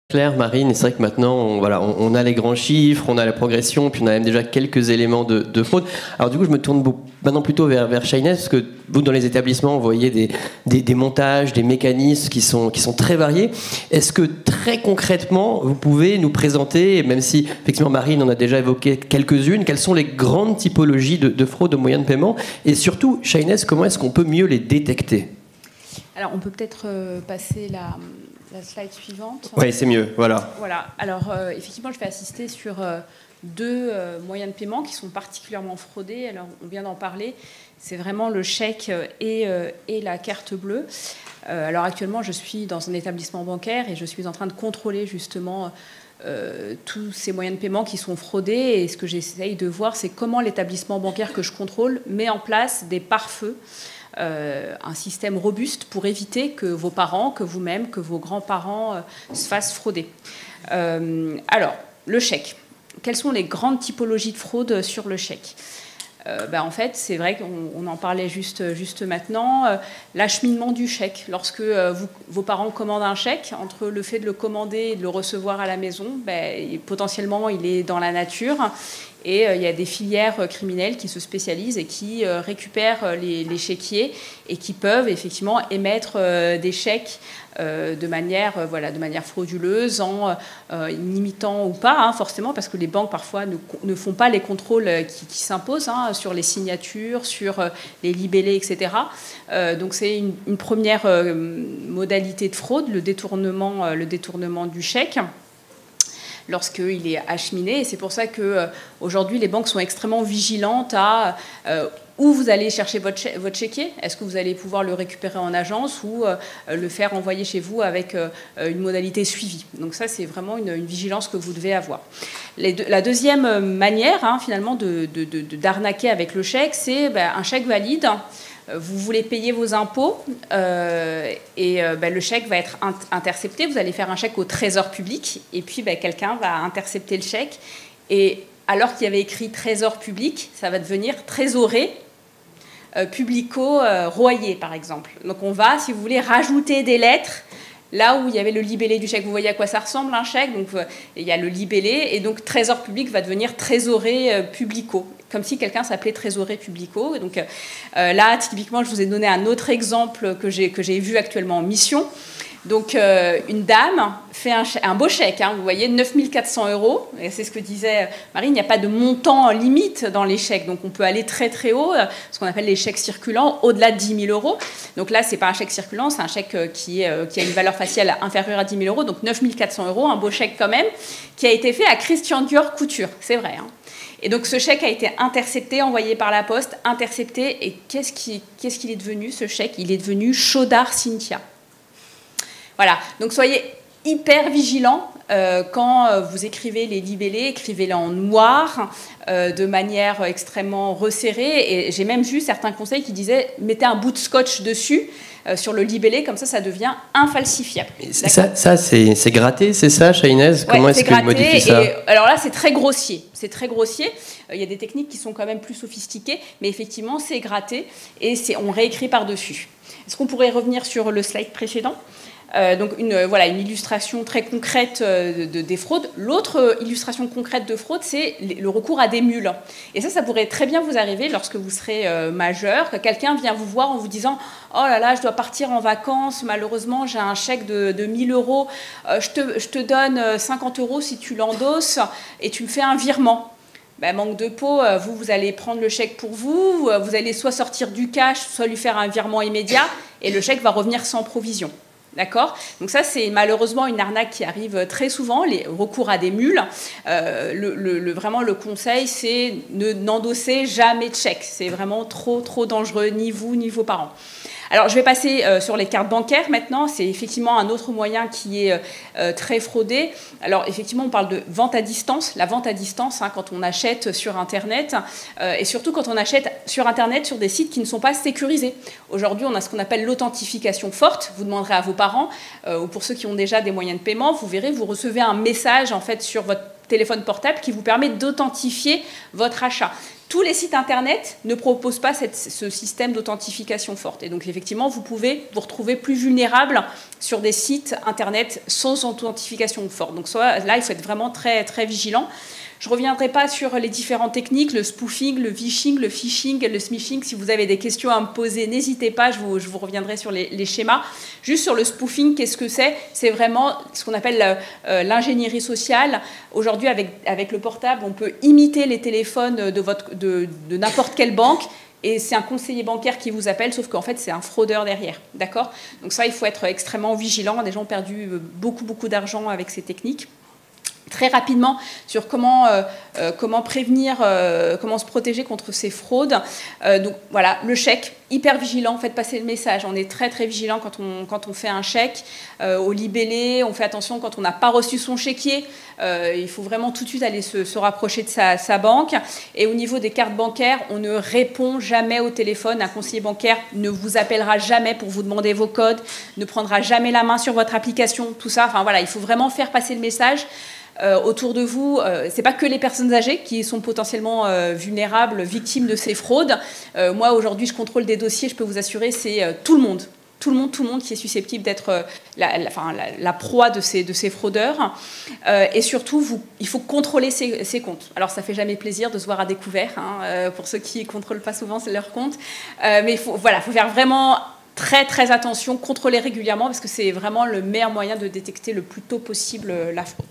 Claire, Marine, et c'est vrai que maintenant, on a les grands chiffres, on a la progression, puis on a même déjà quelques éléments de fraude. Alors du coup, je me tourne maintenant plutôt vers Shainez, parce que vous, dans les établissements, vous voyez des montages, des mécanismes qui sont très variés. Est-ce que très concrètement, vous pouvez nous présenter, même si effectivement Marine en a déjà évoqué quelques-unes, quelles sont les grandes typologies de fraude aux moyens de paiement, et surtout, Shainez, comment est-ce qu'on peut mieux les détecter? Alors, on peut peut-être passer la slide suivante. Oui, c'est mieux, voilà. Voilà. Alors, effectivement, je vais assister sur deux moyens de paiement qui sont particulièrement fraudés. Alors, on vient d'en parler. C'est vraiment le chèque et la carte bleue. Alors, actuellement, je suis dans un établissement bancaire et je suis en train de contrôler justement tous ces moyens de paiement qui sont fraudés. Et ce que j'essaye de voir, c'est comment l'établissement bancaire que je contrôle met en place des pare-feux. Un système robuste pour éviter que vos parents, que vous-même, que vos grands-parents se fassent frauder. Alors, le chèque. Quelles sont les grandes typologies de fraude sur le chèque? En fait, c'est vrai qu'on en parlait juste maintenant. L'acheminement du chèque. Lorsque vos parents commandent un chèque, entre le fait de le commander et de le recevoir à la maison, potentiellement, il est dans la nature. Et il y a des filières criminelles qui se spécialisent et qui récupèrent les chéquiers et qui peuvent effectivement émettre des chèques de manière frauduleuse, en imitant ou pas, forcément, parce que les banques parfois ne font pas les contrôles qui s'imposent sur les signatures, sur les libellés, etc. Donc c'est une première modalité de fraude, le détournement du chèque lorsqu'il est acheminé. Et c'est pour ça qu'aujourd'hui, les banques sont extrêmement vigilantes à où vous allez chercher votre chéquier. Est-ce que vous allez pouvoir le récupérer en agence ou le faire envoyer chez vous avec une modalité suivie. Donc ça, c'est vraiment une vigilance que vous devez avoir. La deuxième manière, finalement, d'arnaquer avec le chèque, c'est un chèque valide. Vous voulez payer vos impôts et le chèque va être intercepté. Vous allez faire un chèque au trésor public et puis quelqu'un va intercepter le chèque. Et alors qu'il y avait écrit trésor public, ça va devenir trésorier publico-royer, par exemple. Donc on va, si vous voulez, rajouter des lettres là où il y avait le libellé du chèque. Vous voyez à quoi ça ressemble un chèque. Donc il y a le libellé et donc trésor public va devenir trésorier publico. Comme si quelqu'un s'appelait trésorier publico. Et donc là, typiquement, je vous ai donné un autre exemple que j'ai vu actuellement en mission. Donc une dame fait un beau chèque, vous voyez, 9 400 €. Et c'est ce que disait Marine, il n'y a pas de montant limite dans les chèques. Donc on peut aller très très haut, ce qu'on appelle les chèques circulants, au-delà de 10 000 €. Donc là, ce n'est pas un chèque circulant, c'est un chèque qui a une valeur faciale inférieure à 10 000 €. Donc 9 400 €, un beau chèque quand même, qui a été fait à Christian Dior Couture. C'est vrai. Et donc ce chèque a été intercepté, envoyé par la poste, intercepté. Et qu'est-ce qu'il est devenu, ce chèque? Il est devenu Chaudard Cynthia. Voilà, donc soyez hyper vigilants quand vous écrivez les libellés, écrivez-les en noir, de manière extrêmement resserrée. Et j'ai même vu certains conseils qui disaient « mettez un bout de scotch dessus ». Sur le libellé, comme ça devient infalsifiable. Ça c'est gratté, c'est ça, Shainez? Comment est-ce que vous modifiez ça? Alors là, c'est très grossier. C'est très grossier. Il y a des techniques qui sont quand même plus sophistiquées, mais effectivement, c'est gratté et on réécrit par-dessus. Est-ce qu'on pourrait revenir sur le slide précédent? Donc une illustration très concrète des fraudes. L'autre illustration concrète de fraude, c'est le recours à des mules. Et ça pourrait très bien vous arriver lorsque vous serez majeur, que quelqu'un vient vous voir en vous disant « Oh là là, je dois partir en vacances, malheureusement, j'ai un chèque de 1 000 €, je te donne 50 € si tu l'endosses et tu me fais un virement. » Manque de peau, vous allez prendre le chèque pour vous allez soit sortir du cash, soit lui faire un virement immédiat, et le chèque va revenir sans provision. D'accord? Donc ça, c'est malheureusement une arnaque qui arrive très souvent, les recours à des mules. Vraiment, le conseil, c'est n'endosser jamais de chèque. C'est vraiment trop, trop dangereux, ni vous, ni vos parents. Alors, je vais passer sur les cartes bancaires maintenant. C'est effectivement un autre moyen qui est très fraudé. Alors, effectivement, on parle de vente à distance. La vente à distance, quand on achète sur Internet, et surtout quand on achète sur Internet sur des sites qui ne sont pas sécurisés. Aujourd'hui, on a ce qu'on appelle l'authentification forte. Vous demanderez à vos parents, ou pour ceux qui ont déjà des moyens de paiement, vous verrez, vous recevez un message en fait sur votre téléphone portable qui vous permet d'authentifier votre achat. tous les sites internet ne proposent pas ce système d'authentification forte. Et donc, effectivement, vous pouvez vous retrouver plus vulnérable sur des sites internet sans authentification forte. Donc, là, il faut être vraiment très, très vigilant. Je ne reviendrai pas sur les différentes techniques, le spoofing, le vishing, le phishing, le smishing. Si vous avez des questions à me poser, n'hésitez pas, je vous reviendrai sur les schémas. Juste sur le spoofing, qu'est-ce que c'est? C'est vraiment ce qu'on appelle l'ingénierie sociale. Aujourd'hui, avec le portable, on peut imiter les téléphones de n'importe quelle banque. Et c'est un conseiller bancaire qui vous appelle, sauf qu'en fait, c'est un fraudeur derrière. D'accord? Donc ça, il faut être extrêmement vigilant. Des gens ont perdu beaucoup, beaucoup d'argent avec ces techniques. Très rapidement sur comment prévenir, comment se protéger contre ces fraudes. Donc voilà, le chèque, hyper vigilant, faites passer le message. On est très très vigilant quand on fait un chèque. Au libellé, on fait attention quand on n'a pas reçu son chéquier. Il faut vraiment tout de suite aller se rapprocher de sa banque. Et au niveau des cartes bancaires, on ne répond jamais au téléphone. Un conseiller bancaire ne vous appellera jamais pour vous demander vos codes, ne prendra jamais la main sur votre application, tout ça. Enfin voilà, il faut vraiment faire passer le message. Autour de vous, c'est pas que les personnes âgées qui sont potentiellement vulnérables, victimes de ces fraudes. Moi, aujourd'hui, je contrôle des dossiers, je peux vous assurer, c'est tout le monde. Tout le monde qui est susceptible d'être la proie de ces fraudeurs. Et surtout, il faut contrôler ses comptes. Alors, ça fait jamais plaisir de se voir à découvert, hein, pour ceux qui ne contrôlent pas souvent leurs comptes. Mais il faut faire vraiment très, très attention, contrôler régulièrement, parce que c'est vraiment le meilleur moyen de détecter le plus tôt possible la fraude.